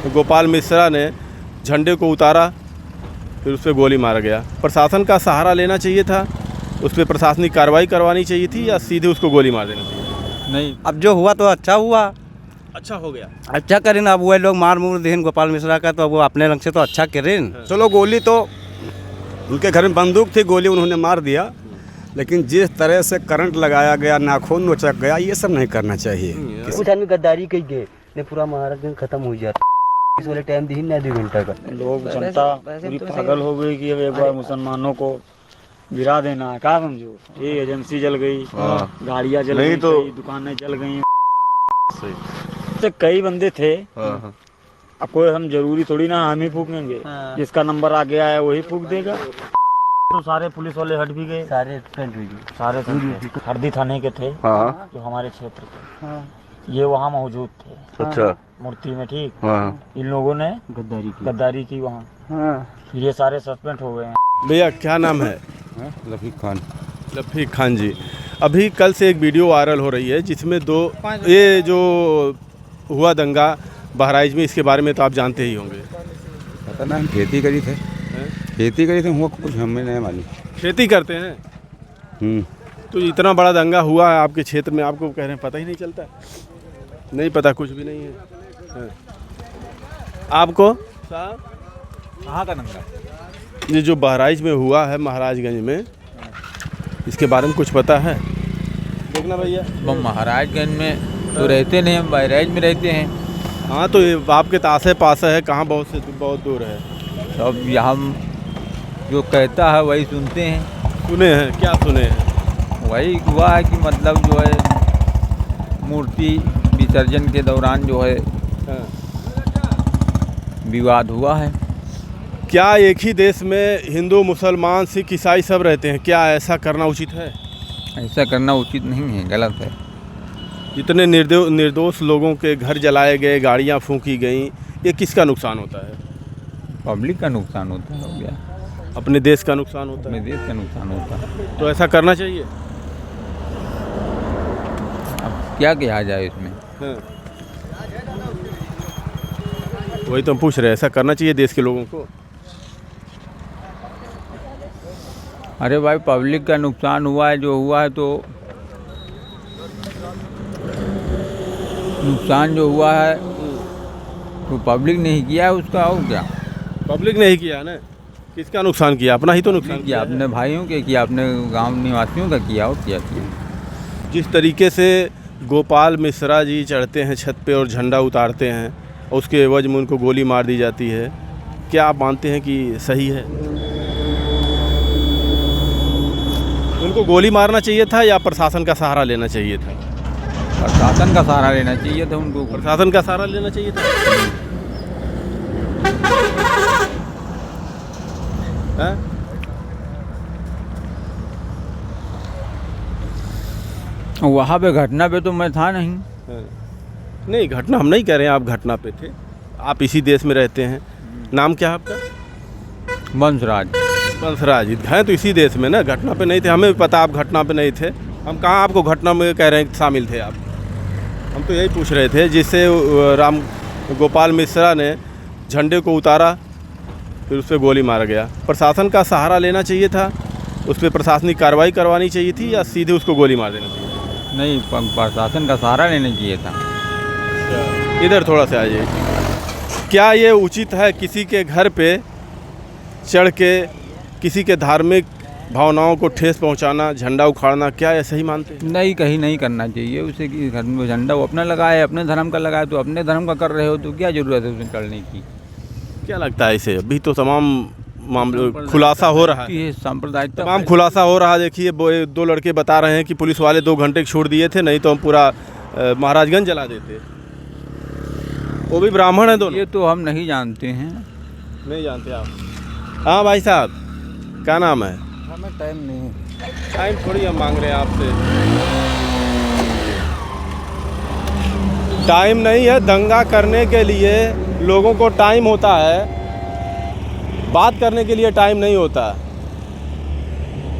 गोपाल मिश्रा ने झंडे को उतारा, फिर उस पर गोली मारा गया। प्रशासन का सहारा लेना चाहिए था, उस पर प्रशासनिक कार्रवाई करवानी चाहिए थी, या सीधे उसको गोली मार देना चाहिए? नहीं, अब जो हुआ तो अच्छा हुआ, अच्छा हो गया। अच्छा करें ना। अब वो लोग मार मूर देन गोपाल मिश्रा का, तो वो अपने रंग से तो अच्छा करें। चलो गोली तो उनके घर में बंदूक थी, गोली उन्होंने मार दिया, लेकिन जिस तरह से करंट लगाया गया, नाखून नोचक गया, ये सब नहीं करना चाहिए। कुछ आदमी गद्दारी कही गए ने पूरा महाराज खत्म हो जाता, इस वाले टाइम दी ना 2 घंटा का। लोग जनता पूरी पागल हो गई कि अब एक बार मुसलमानों को गिरा देना है। क्या समझो, ये एजेंसी जल गई, गाड़ियाँ जल गई, तो दुकानें जल गई, तो कई बंदे थे। अब कोई हम जरूरी थोड़ी ना हम ही फूकेंगे, जिसका नंबर आ गया है वही फूक देगा। तो सारे पुलिस वाले हट भी गए, सारे हरदी थाने के थे जो हमारे क्षेत्र के, ये वहाँ मौजूद थे। अच्छा, मूर्ति में। ठीक, इन लोगों ने गद्दारी की वहाँ, ये सारे सस्पेंड हो गए हैं। भैया क्या नाम है? लफीक खान जी। अभी कल से एक वीडियो वायरल हो रही है जिसमें ये जो हुआ दंगा बहराइच में, इसके बारे में तो आप जानते ही होंगे। पता ना, खेती करी थे, हुआ कुछ हमें नहीं मालूम। खेती करते हैं? तो इतना बड़ा दंगा हुआ है आपके क्षेत्र में, आपको कह रहे हैं पता ही नहीं चलता? नहीं पता, कुछ भी नहीं है आपको? कहाँ का दंगा? ये जो बहराइच में हुआ है महाराजगंज में, इसके बारे में कुछ पता है? देखना भैया, हम महाराजगंज में तो रहते नहीं, हम बहराइच में रहते हैं। हाँ, तो ये आपके आसे पास है, कहाँ बहुत दूर है? सब यहाँ जो कहता है वही सुनते हैं। सुने हैं? क्या सुने हैं? वही हुआ है कि मतलब जो है मूर्ति विसर्जन के दौरान जो है विवाद हुआ है। क्या एक ही देश में हिंदू, मुसलमान, सिख, ईसाई सब रहते हैं? क्या ऐसा करना उचित है? ऐसा करना उचित नहीं है, गलत है। इतने निर्दोष लोगों के घर जलाए गए, गाड़ियाँ फूंकी गई, ये किसका नुकसान होता है? पब्लिक का नुकसान होता है। हो गया, अपने देश का नुकसान होता अपने है। देश का नुकसान होता है। तो ऐसा करना चाहिए? अब क्या किया जाए इसमें? वही तो हम पूछ रहे हैं, ऐसा करना चाहिए देश के लोगों को? अरे भाई, पब्लिक का नुकसान हुआ है, जो हुआ है, तो नुकसान जो हुआ है तो पब्लिक नहीं किया है उसका। और क्या पब्लिक नहीं किया ना? किसका नुकसान किया? अपना ही तो नुकसान किया, अपने भाइयों के किया, अपने गांव निवासियों का किया, और क्या किया। जिस तरीके से गोपाल मिश्रा जी चढ़ते हैं छत पे और झंडा उतारते हैं, और उसके एवज में उनको गोली मार दी जाती है, क्या आप मानते हैं कि सही है? उनको गोली मारना चाहिए था या प्रशासन का सहारा लेना चाहिए था? प्रशासन का सहारा लेना चाहिए था उनको। प्रशासन का सहारा लेना चाहिए था। वहाँ पे घटना पे तो मैं था नहीं। नहीं, घटना हम नहीं कह रहे हैं, आप घटना पे थे, आप इसी देश में रहते हैं। नाम क्या है आपका? वंशराज। वंशराज हैं तो इसी देश में ना, घटना पे नहीं थे। हमें भी पता आप घटना पे नहीं थे, हम कहाँ आपको घटना में कह रहे हैं शामिल थे आप। हम तो यही पूछ रहे थे, जिससे गोपाल मिश्रा ने झंडे को उतारा, फिर उस पर गोली मारा गया। प्रशासन का सहारा लेना चाहिए था, उस पर प्रशासनिक कार्रवाई करवानी चाहिए थी, या सीधे उसको गोली मार देना चाहिए? नहीं, प्रशासन का सहारा लेना चाहिए था। इधर थोड़ा सा आ जाइए। क्या ये उचित है किसी के घर पे चढ़ के किसी के धार्मिक भावनाओं को ठेस पहुंचाना, झंडा उखाड़ना, क्या ये सही मानते हैं? नहीं, कहीं नहीं करना चाहिए उसे। कि घर में झंडा वो अपना लगाए, अपने धर्म का लगाए, तो अपने धर्म का कर रहे हो तो क्या ज़रूरत है उसे चढ़ने की? क्या लगता है इसे? अभी तो तमाम मामले खुलासा हो रहा है, सांप्रदायिक तमाम खुलासा हो रहा है। देखिए, 2 लड़के बता रहे हैं कि पुलिस वाले 2 घंटे छोड़ दिए थे, नहीं तो हम पूरा महाराजगंज जला देते। वो भी ब्राह्मण है दोनों। ये तो हम नहीं जानते हैं। नहीं जानते आप? हाँ भाई साहब, क्या नाम है? हमें टाइम नहीं, टाइम थोड़ी हम मांग रहे हैं आपसे। टाइम नहीं है, दंगा करने के लिए लोगों को टाइम होता है, बात करने के लिए टाइम नहीं होता।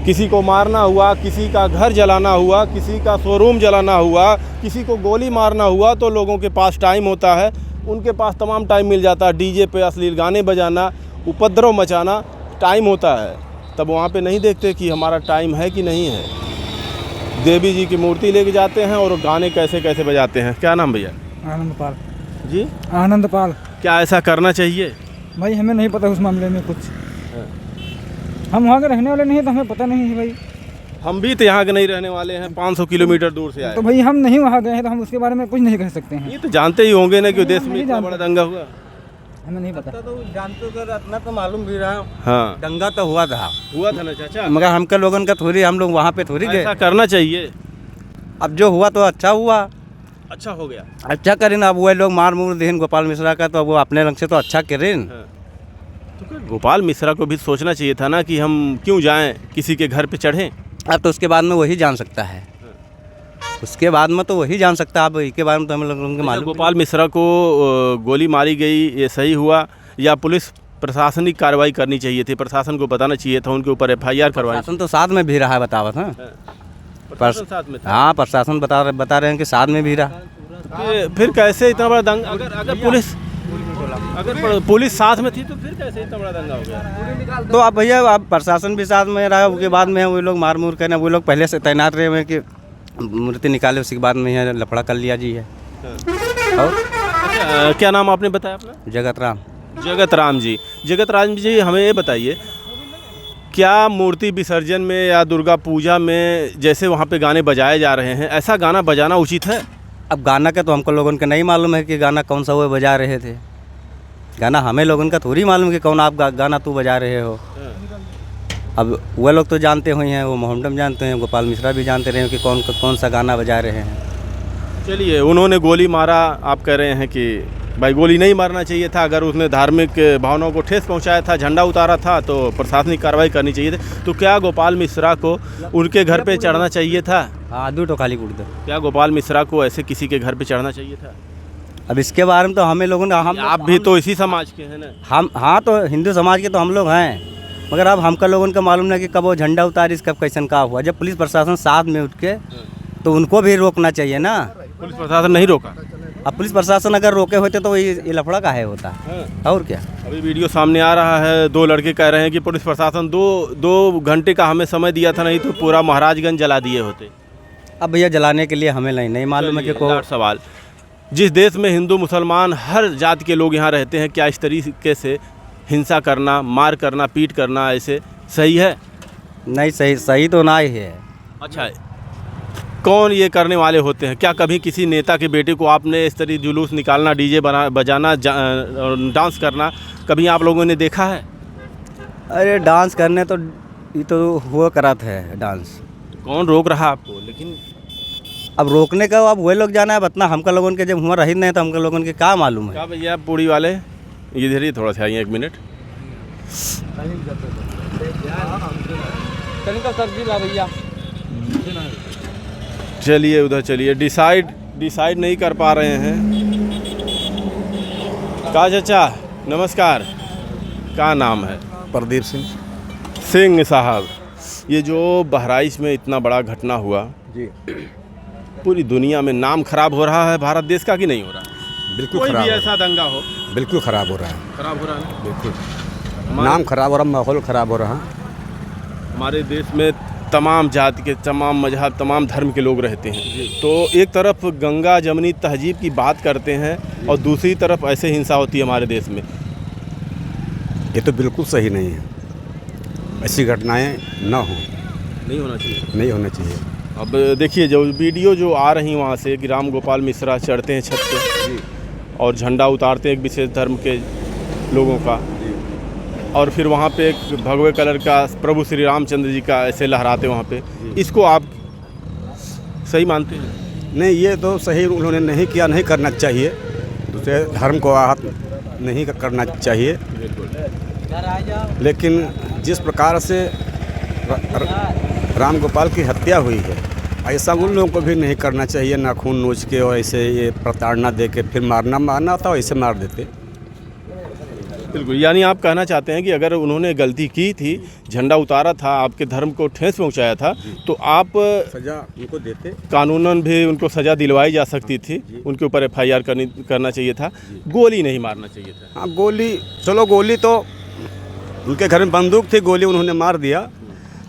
किसी को मारना हुआ, किसी का घर जलाना हुआ, किसी का शोरूम जलाना हुआ, किसी को गोली मारना हुआ, तो लोगों के पास टाइम होता है। उनके पास तमाम टाइम मिल जाता है, डीजे पे अश्लील गाने बजाना, उपद्रव मचाना टाइम होता है, तब वहाँ पे नहीं देखते कि हमारा टाइम है कि नहीं है। देवी जी की मूर्ति लेके जाते हैं और गाने कैसे कैसे बजाते हैं। क्या नाम भैया? आनंदपाल जी, आनंदपाल। क्या ऐसा करना चाहिए? भाई हमें नहीं पता उस मामले में कुछ, हम वहाँ के रहने वाले नहीं, तो हमें पता नहीं है भाई। हम भी तो यहाँ के नहीं रहने वाले हैं, 500 किलोमीटर दूर से आए। तो भाई हम नहीं वहाँ गए हैं, तो हम उसके बारे में कुछ नहीं कह सकते हैं। ये तो जानते ही होंगे ना कि देश में नहीं इतना जानते। बड़ा दंगा हुआ। हमें नहीं पता। तो जानते तो इतना तो मालूम भी रहा, हाँ, दंगा तो हुआ था, हुआ था ना चाचा। मगर हमके लोगन का थोड़ी, हम लोग वहाँ पे थोड़ी गए। ऐसा करना चाहिए। अब जो हुआ तो अच्छा हुआ, अच्छा हो गया। अच्छा करें। अब वो लोग मार मूर देन गोपाल मिश्रा का, तो अब वो अपने रंग से तो अच्छा करें। हाँ। तो क्या गोपाल मिश्रा को भी सोचना चाहिए था ना कि हम क्यों जाएं, किसी के घर पे चढ़ें। अब तो उसके बाद में वही जान सकता है, उसके बाद में तो वही जान सकता है। अब इसके बारे में तो हम लोगों को मालूम। गोपाल मिश्रा को गोली मारी गई, ये सही हुआ या पुलिस प्रशासनिक कार्रवाई करनी चाहिए थी? प्रशासन को बताना चाहिए था, उनके ऊपर FIR करवानी। प्रशासन तो साथ में भी रहा है, बतावत है। प्रशासन साथ में था। हाँ, प्रशासन बता रहे हैं कि साथ में भी रहा। फिर कैसे इतना बड़ा दंगा? अगर पुलिस साथ में थी तो फिर कैसे इतना बड़ा दंगा हो गया? तो अब भैया, अब प्रशासन भी साथ में रहा, उसके बाद में वो लोग मार मूर करना, वो लोग पहले से तैनात रहे हुए कि मूर्ति निकाले, उसके बाद में यहाँ लफड़ा कर लिया जी है। और अच्छा, क्या नाम आपने बताया अपना? जगत राम। जगत राम जी। जगत राम जी, हमें ये बताइए, क्या मूर्ति विसर्जन में या दुर्गा पूजा में जैसे वहाँ पे गाने बजाए जा रहे हैं, ऐसा गाना बजाना उचित है? अब गाना का तो हमको लोगों को नहीं मालूम है कि गाना कौन सा वो बजा रहे थे। गाना हमें लोगों का थोड़ी मालूम कि कौन आप गाना तू बजा रहे हो। अब वह लोग तो जानते हुए हैं, वो मोहम्मद जानते हैं, गोपाल मिश्रा भी जानते रहे कि कौन सा गाना बजा रहे हैं। चलिए, उन्होंने गोली मारा, आप कह रहे हैं कि भाई गोली नहीं मारना चाहिए था। अगर उसने धार्मिक भावनाओं को ठेस पहुंचाया था, झंडा उतारा था, तो प्रशासनिक कार्रवाई करनी चाहिए थी। तो क्या गोपाल मिश्रा को उनके घर पे चढ़ना चाहिए था? हाँ, दो टोकाली कुट दो। क्या गोपाल मिश्रा को ऐसे किसी के घर पे चढ़ना चाहिए था? अब इसके बारे में तो हमें लोगों ने, आप भी तो इसी समाज के हैं ना? हम हाँ, तो हिंदू समाज के तो हम लोग हैं, मगर अब हमका लोगों का मालूम नहीं कि कब वो झंडा उतारिस, कब कैसन का हुआ। जब पुलिस प्रशासन साथ में उठ के, तो उनको भी रोकना चाहिए ना। पुलिस प्रशासन नहीं रोका। अब पुलिस प्रशासन अगर रोके होते तो ये लफड़ा काहे होता, और क्या। अभी वीडियो सामने आ रहा है, 2 लड़के कह रहे हैं कि पुलिस प्रशासन दो घंटे का हमें समय दिया था, नहीं तो पूरा महाराजगंज जला दिए होते। अब भैया जलाने के लिए हमें नहीं मालूम है कि चलिए, सवाल, जिस देश में हिंदू मुसलमान हर जाति के लोग यहाँ रहते हैं, क्या इस तरीके से हिंसा करना, मार करना, पीट करना ऐसे सही है? नहीं, सही तो ना ही है। अच्छा, कौन ये करने वाले होते हैं? क्या कभी किसी नेता के बेटे को आपने इस तरह जुलूस निकालना, डीजे बजाना, डांस करना, कभी आप लोगों ने देखा है? अरे डांस करने तो ये तो हुआ करा था डांस। कौन रोक रहा आपको? लेकिन अब रोकने का अब वही लोग जाना है, बतना हमका लोगों के जब हुआ रही नहीं तो हमका लोगों के क्या मालूम है। क्या भैया पूड़ी वाले, इधर ही थोड़ा सा आइए, 1 मिनट। सब्जी ला भैया। चलिए उधर चलिए, डिसाइड नहीं कर पा रहे हैं। का चाचा नमस्कार, क्या नाम है? प्रदीप सिंह साहब, ये जो बहराइच में इतना बड़ा घटना हुआ जी, पूरी दुनिया में नाम खराब हो रहा है भारत देश का कि नहीं हो रहा? बिल्कुल कोई खराब भी हो ऐसा दंगा हो, बिल्कुल खराब हो रहा है, खराब हो रहा है। बिल्कुल नाम खराब हो रहा, माहौल खराब हो रहा। हमारे देश में तमाम जाति के, तमाम मजहब, तमाम धर्म के लोग रहते हैं, तो एक तरफ गंगा जमनी तहजीब की बात करते हैं और दूसरी तरफ ऐसे हिंसा होती है हमारे देश में। ये तो बिल्कुल सही नहीं है, ऐसी घटनाएं ना हो, नहीं होना चाहिए, नहीं होना चाहिए। अब देखिए, जो वीडियो जो आ रही वहाँ से कि राम गोपाल मिश्रा चढ़ते हैं छत पे और झंडा उतारते हैं एक विशेष धर्म के लोगों का, और फिर वहाँ पे एक भगवे कलर का प्रभु श्री रामचंद्र जी का ऐसे लहराते वहाँ पे, इसको आप सही मानते हैं? नहीं, ये तो सही उन्होंने नहीं किया, नहीं करना चाहिए, दूसरे धर्म को आहत नहीं करना चाहिए। लेकिन जिस प्रकार से राम गोपाल की हत्या हुई है, ऐसा उन लोगों को भी नहीं करना चाहिए, नाखून नोच के और ऐसे ये प्रताड़ना दे के फिर मारना था, ऐसे मार देते। बिल्कुल, यानी आप कहना चाहते हैं कि अगर उन्होंने गलती की थी, झंडा उतारा था, आपके धर्म को ठेस पहुंचाया था, तो आप सजा उनको देते, कानूनन भी उनको सज़ा दिलवाई जा सकती थी, उनके ऊपर FIR करना चाहिए था, गोली नहीं मारना चाहिए था। हाँ गोली, चलो गोली तो उनके घर में बंदूक थी, गोली उन्होंने मार दिया,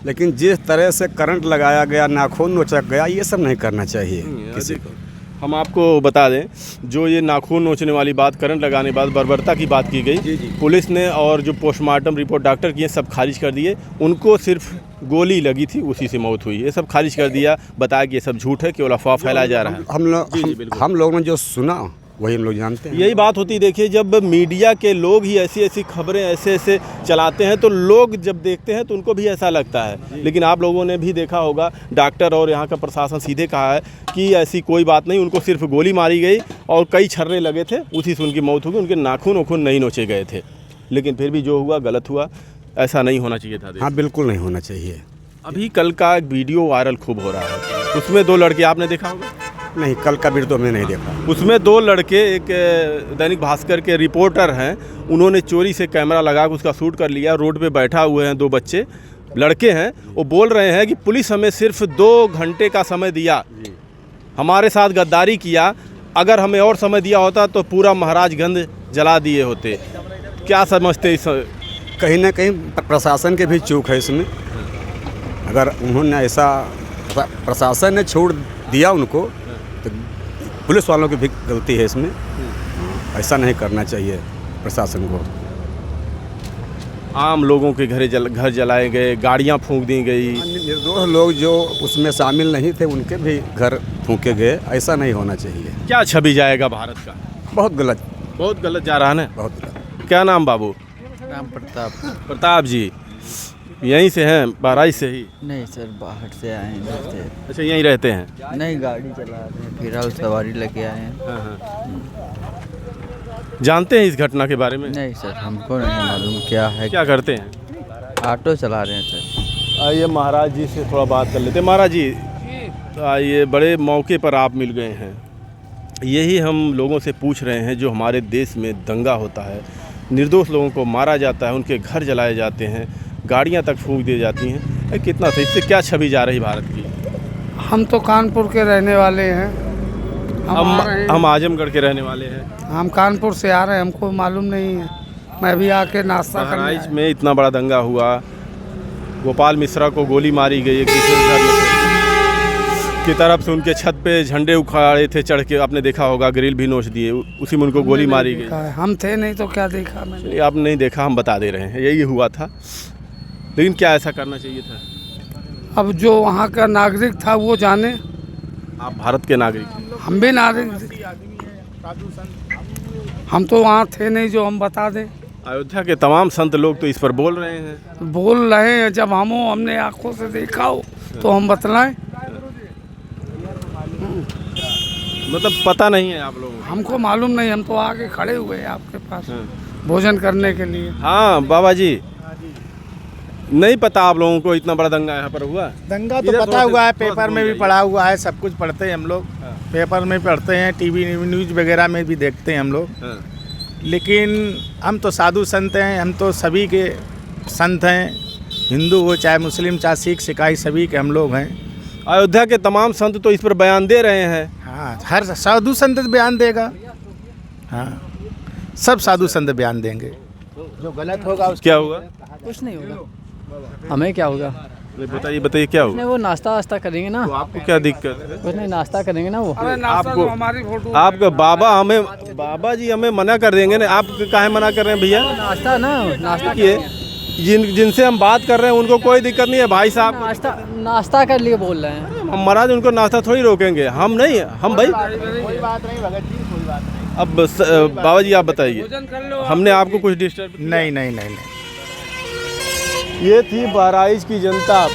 लेकिन जिस तरह से करंट लगाया गया, नाखून नोचक गया, ये सब नहीं करना चाहिए किसी को। हम आपको बता दें, जो ये नाखून नोचने वाली बात, करंट लगाने के बाद बर्बरता की बात की गई, पुलिस ने और जो पोस्टमार्टम रिपोर्ट डॉक्टर किए सब खारिज कर दिए। उनको सिर्फ गोली लगी थी, उसी से मौत हुई, ये सब खारिज कर दिया, बताया कि ये सब झूठ है, केवल अफवाह फैलाया जा रहा है। हम लोगों ने जो सुना वही हम लोग जानते हैं। यही बात होती है। देखिए, जब मीडिया के लोग ही ऐसी ऐसी खबरें ऐसे ऐसे चलाते हैं तो लोग जब देखते हैं तो उनको भी ऐसा लगता है। लेकिन आप लोगों ने भी देखा होगा, डॉक्टर और यहाँ का प्रशासन सीधे कहा है कि ऐसी कोई बात नहीं, उनको सिर्फ गोली मारी गई और कई छर्रे लगे थे, उसी से उनकी मौत हो गई, उनके नाखून वाखून नहीं नोचे गए थे। लेकिन फिर भी जो हुआ गलत हुआ, ऐसा नहीं होना चाहिए था। हाँ बिल्कुल नहीं होना चाहिए। अभी कल का एक वीडियो वायरल खूब हो रहा है, उसमें 2 लड़के, आपने देखा होगा? नहीं, कल का वीडियो मैंने नहीं देखा। उसमें 2 लड़के, एक दैनिक भास्कर के रिपोर्टर हैं, उन्होंने चोरी से कैमरा लगा के उसका शूट कर लिया। रोड पे बैठा हुए हैं 2 बच्चे, लड़के हैं, वो बोल रहे हैं कि पुलिस हमें सिर्फ 2 घंटे का समय दिया, हमारे साथ गद्दारी किया, अगर हमें और समय दिया होता तो पूरा महाराजगंज जला दिए होते। क्या समझते इस? कहीं ना कहीं प्रशासन के भी चूक है इसमें। अगर उन्होंने ऐसा, प्रशासन ने छोड़ दिया उनको, तो पुलिस वालों की भी गलती है इसमें। ऐसा नहीं करना चाहिए प्रशासन को। आम लोगों के घर जलाए गए, गाड़ियां फूंक दी गई, निर्दोष लोग जो उसमें शामिल नहीं थे उनके भी घर फूंके गए। ऐसा नहीं होना चाहिए। क्या छवि जाएगा भारत का? बहुत गलत, बहुत गलत जा रहा है ना। बहुत गलत। क्या नाम बाबू? नाम प्रताप। प्रताप जी यहीं से हैं, बहराइच से ही? नहीं सर, बाहर से आए हैं, इधर से। अच्छा, यहीं रहते हैं? नहीं, गाड़ी चला रहे हैं, फिलहाल सवारी लेके आए हैं। हाँ। जानते हैं इस घटना के बारे में? नहीं सर, हमको नहीं मालूम क्या है। क्या करते हैं? ऑटो चला रहे हैं सर। आइए महाराज जी से थोड़ा बात कर लेते हैं। महाराज जी आइए, बड़े मौके पर आप मिल गए हैं। यही हम लोगों से पूछ रहे हैं, जो हमारे देश में दंगा होता है, निर्दोष लोगों को मारा जाता है, उनके घर जलाए जाते हैं, गाड़ियां तक फूंक दी जाती हैं, कितना सही, इससे क्या छवि जा रही भारत की? हम तो कानपुर के रहने वाले हैं। हम आजमगढ़ के रहने वाले हैं। हम कानपुर से आ रहे हैं, हमको मालूम नहीं है। मैं भी आके नाश्ता करने बहराइच में इतना बड़ा दंगा हुआ, गोपाल मिश्रा को गोली मारी गई, की तरफ से उनके छत पे झंडे उखाड़े थे चढ़ के, आपने देखा होगा, ग्रिल भी नोच दिए, उसी में उनको गोली मारी गई। हम थे नहीं तो क्या देखा मैंने। आप नहीं देखा, हम बता दे रहे हैं, यही हुआ था। लेकिन क्या ऐसा करना चाहिए था? अब जो वहाँ का नागरिक था वो जाने। आप भारत के नागरिक हैं। हम भी नागरिक थे, हम तो वहाँ थे नहीं जो हम बता दें। अयोध्या के तमाम संत लोग तो इस पर बोल रहे हैं। बोल रहे हैं, जब हमने आंखों से देखा हो तो हम बतलाएं। मतलब पता नहीं है आप लोगों को? हमको मालूम नहीं, हम तो आके खड़े हुए हैं आपके पास भोजन करने के लिए। हाँ बाबा जी, नहीं पता आप लोगों को इतना बड़ा दंगा यहाँ पर हुआ? दंगा तो पता हुआ है, पेपर में भी पढ़ा हुआ है, सब कुछ पढ़ते हैं हम लोग। पेपर में पढ़ते हैं, टीवी न्यूज़ वगैरह में भी देखते हैं हम लोग। लेकिन हम तो साधु संत हैं, हम तो सभी के संत हैं, हिंदू हो चाहे मुस्लिम चाहे सिख ईसाई, सभी के हम लोग हैं। अयोध्या के तमाम संत तो इस पर बयान दे रहे हैं। हाँ, हर साधु संत बयान देगा। हाँ, सब साधु संत बयान देंगे। जो गलत होगा उसको। क्या हुआ? कुछ नहीं होगा, हमें क्या होगा? बताइए बताइए क्या हुआ? वो नाश्ता वास्ता करेंगे ना। तो आपको क्या दिक्कत है? कुछ नहीं, नाश्ता करेंगे ना वो। आपको हमारी फोटो, आपका बाबा जी हमें मना कर देंगे ना। आप काहे मना कर रहे हैं भैया? नाश्ता ना, नाश्ता किए, जिनसे हम बात कर रहे हैं उनको कोई दिक्कत नहीं है भाई साहब। नाश्ता कर लिए बोल रहे हैं हम महाराज, उनको नाश्ता थोड़ी रोकेंगे हम। नहीं, हम भाई कोई बात नहीं भगत जी, कोई बात नहीं। अब बाबा जी आप बताइए, हमने आपको कुछ डिस्टर्ब? नहीं नहीं नहीं नहीं। ये थी बहराइच की जनता।